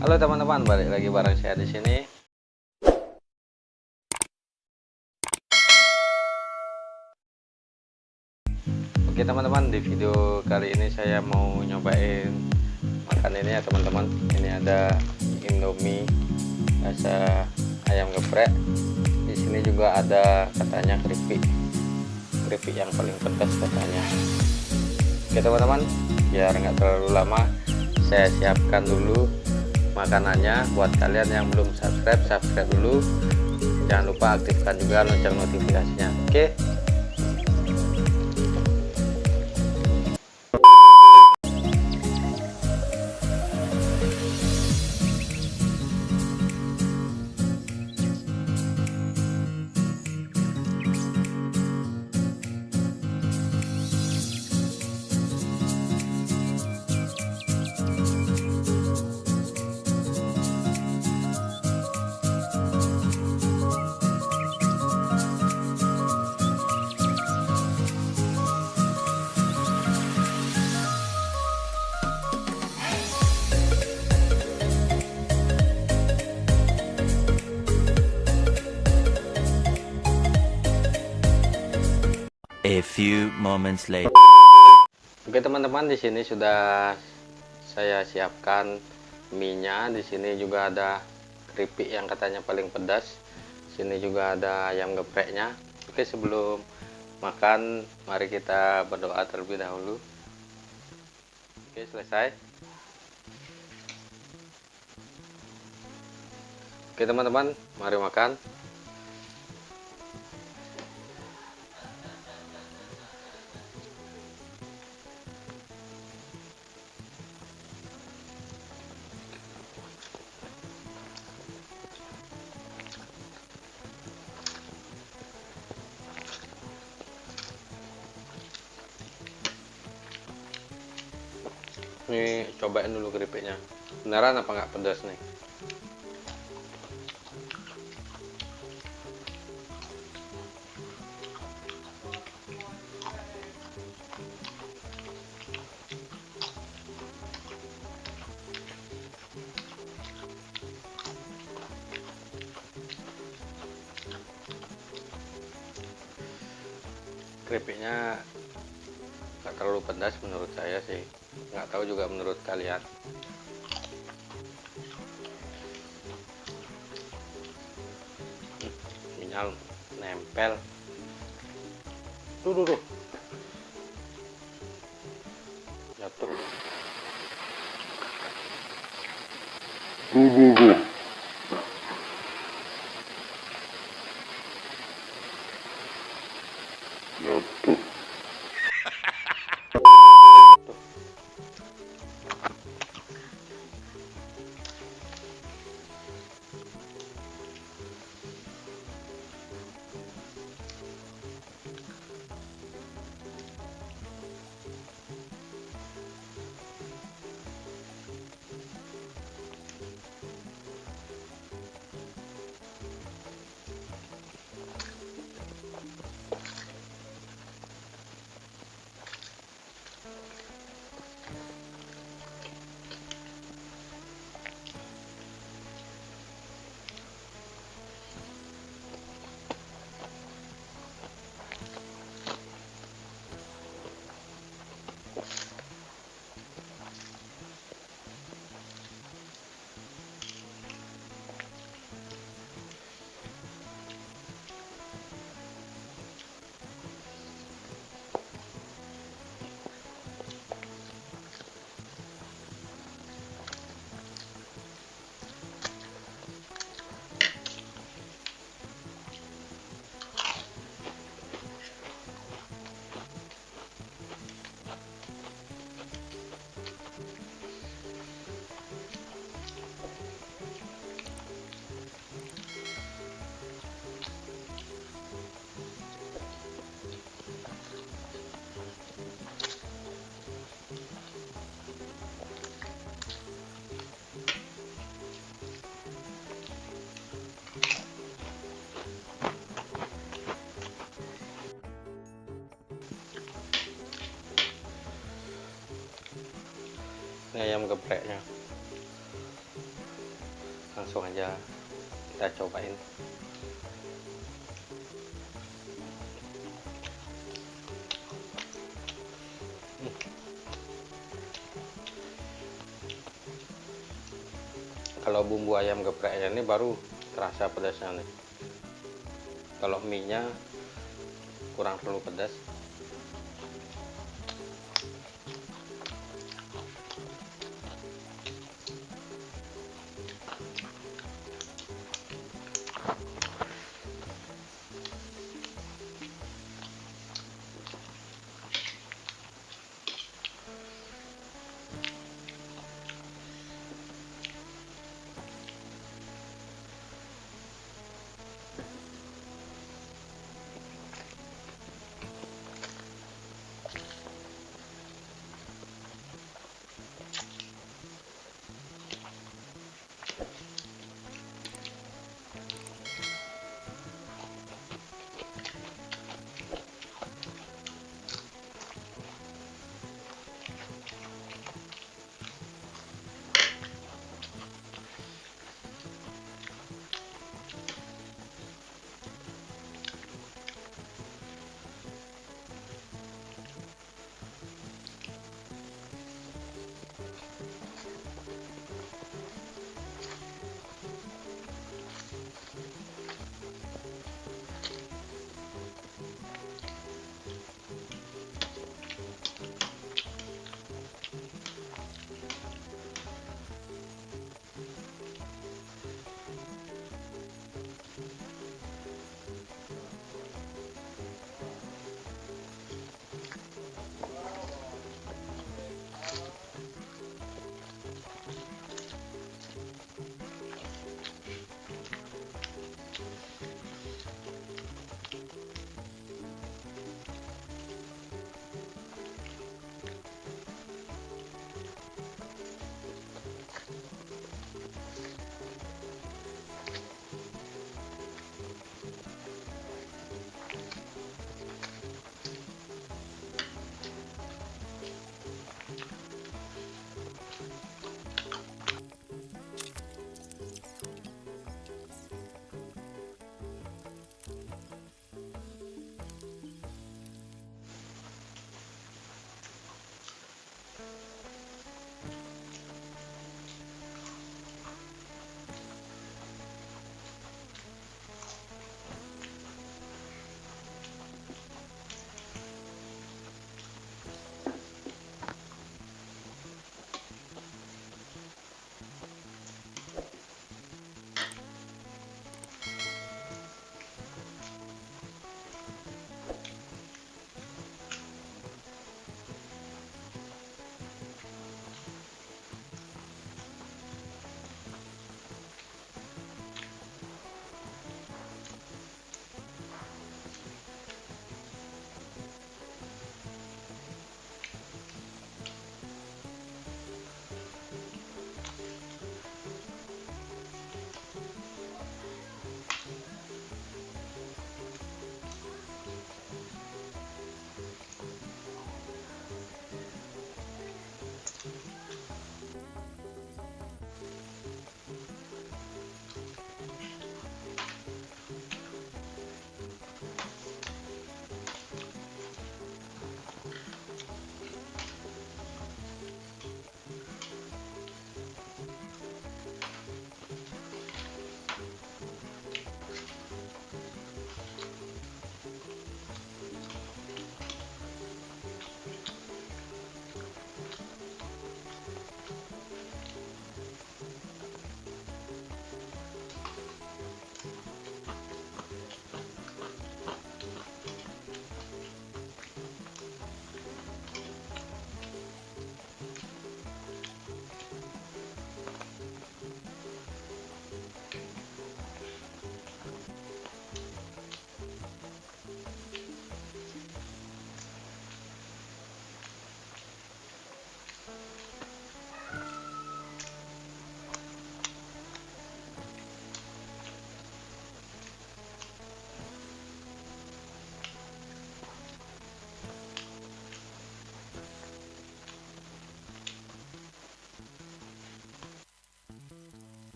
Halo teman-teman, balik lagi bareng saya di sini. Oke teman-teman, di video kali ini saya mau nyobain makan ini ya teman-teman. Ini ada Indomie rasa ayam geprek. Di sini juga ada katanya keripik yang paling pedas katanya. Oke teman-teman, biar nggak terlalu lama, saya siapkan dulu makanannya. Buat kalian yang belum subscribe dulu, jangan lupa aktifkan juga lonceng notifikasinya. Oke. A few moments later. Oke teman-teman, di sini sudah saya siapkan mie-nya. Di sini juga ada keripik yang katanya paling pedas. Sini juga ada ayam gepreknya. Oke, sebelum makan, mari kita berdoa terlebih dahulu. Oke, selesai. Oke teman-teman, mari makan. Ini cobain dulu keripiknya, beneran apa nggak pedas nih. Keripiknya nggak terlalu pedas menurut saya sih, nggak tahu juga menurut kalian. Minyak nempel tuh jatuh. Ini ayam gepreknya. langsung aja kita cobain. Kalau bumbu ayam gepreknya ini baru terasa pedasnya nih. Kalau mie nya kurang terlalu pedas.